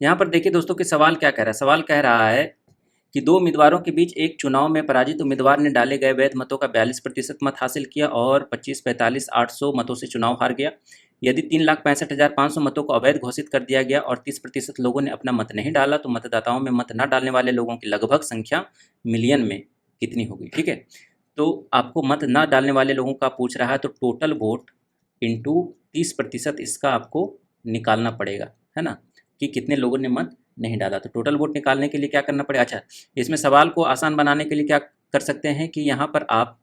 यहाँ पर देखिए दोस्तों कि सवाल क्या कह रहा है। सवाल कह रहा है कि दो उम्मीदवारों के बीच एक चुनाव में पराजित उम्मीदवार ने डाले गए वैध मतों का 42% मत हासिल किया और 25-45-800 मतों से चुनाव हार गया। यदि 3,65,500 मतों को अवैध घोषित कर दिया गया और 30% लोगों ने अपना मत नहीं डाला तो मतदाताओं में मत न डालने वाले लोगों की लगभग संख्या मिलियन में कितनी होगी। ठीक है, तो आपको मत न डालने वाले लोगों का पूछ रहा है, तो टोटल वोट इंटू 30% इसका आपको निकालना पड़ेगा, है ना, कि कितने लोगों ने मत नहीं डाला। तो टोटल वोट निकालने के लिए क्या करना पड़ेगा। अच्छा, इसमें सवाल को आसान बनाने के लिए क्या कर सकते हैं कि यहाँ पर आप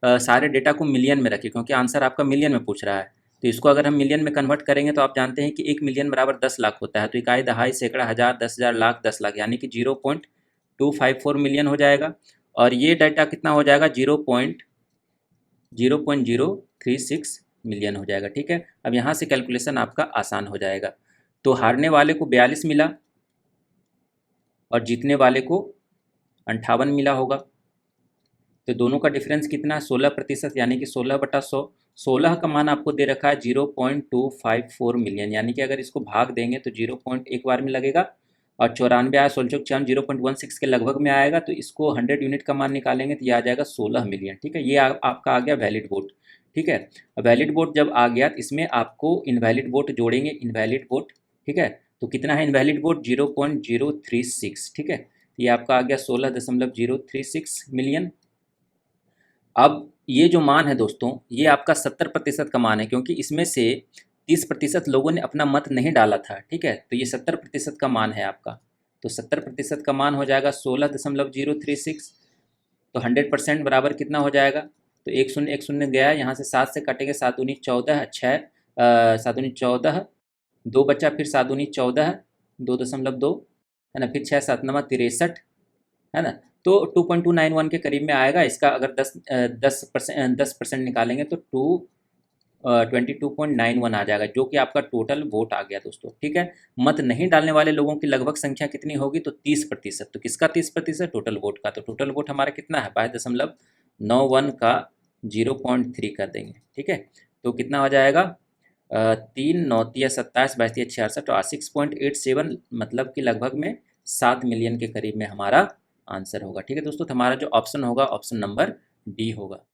सारे डेटा को मिलियन में रखें, क्योंकि आंसर आपका मिलियन में पूछ रहा है। तो इसको अगर हम मिलियन में कन्वर्ट करेंगे तो आप जानते हैं कि 1 मिलियन बराबर 10 लाख होता है। तो इकाई, दहाई, सैकड़ा, हज़ार, 10,000, लाख, 10 लाख, यानी कि 0.254 मिलियन हो जाएगा। और ये डाटा कितना हो जाएगा, 0.036 मिलियन हो जाएगा। ठीक है, अब यहाँ से कैलकुलेशन आपका आसान हो जाएगा। तो हारने वाले को 42 मिला और जीतने वाले को 58 मिला होगा। तो दोनों का डिफरेंस कितना, 16%, यानी कि 16/100। 16 का मान आपको दे रखा है 0.254 मिलियन, यानी कि अगर इसको भाग देंगे तो 0.1 बार में लगेगा और 94 आया, 16 0.16 के लगभग में आएगा। तो इसको 100 यूनिट का मान निकालेंगे तो ये आ जाएगा 16 मिलियन। ठीक है, ये आपका आ गया वैलिड वोट। ठीक है, वैलिड वोट जब आ गया तो इसमें आपको इनवैलिड वोट जोड़ेंगे, इनवैलिड वोट। ठीक है, तो कितना है इनवैलिड वोट, 0.036। ठीक है, ये आपका आ गया 16.036 मिलियन। अब ये जो मान है दोस्तों, ये आपका 70% का मान है, क्योंकि इसमें से 30% लोगों ने अपना मत नहीं डाला था। ठीक है, तो ये 70% का मान है आपका। तो 70% का मान हो जाएगा 16.036। तो 100% बराबर कितना हो जाएगा, तो एक शून्य गया, यहाँ से 7 से काटेंगे, 7 दूनी 14, 6 7 दूनी 14, 2 बचा, फिर 7 दूनी 14, 2.2, है ना, फिर 6 7 9 63, है ना। तो 2.291 के करीब में आएगा। इसका अगर 10% निकालेंगे तो 22.91 आ जाएगा, जो कि आपका टोटल वोट आ गया दोस्तों। ठीक है, मत नहीं डालने वाले लोगों की लगभग संख्या कितनी होगी, तो 30%। तो किसका 30%, टोटल वोट का। तो टोटल वोट हमारा कितना है, 22.91 का 0.3 कर देंगे। ठीक है, तो कितना हो जाएगा, 3 9 या 27 22 66 तो 6.87, मतलब कि लगभग में 7 मिलियन के करीब में हमारा आंसर होगा। ठीक है दोस्तों, तो हमारा जो ऑप्शन होगा, ऑप्शन नंबर डी होगा।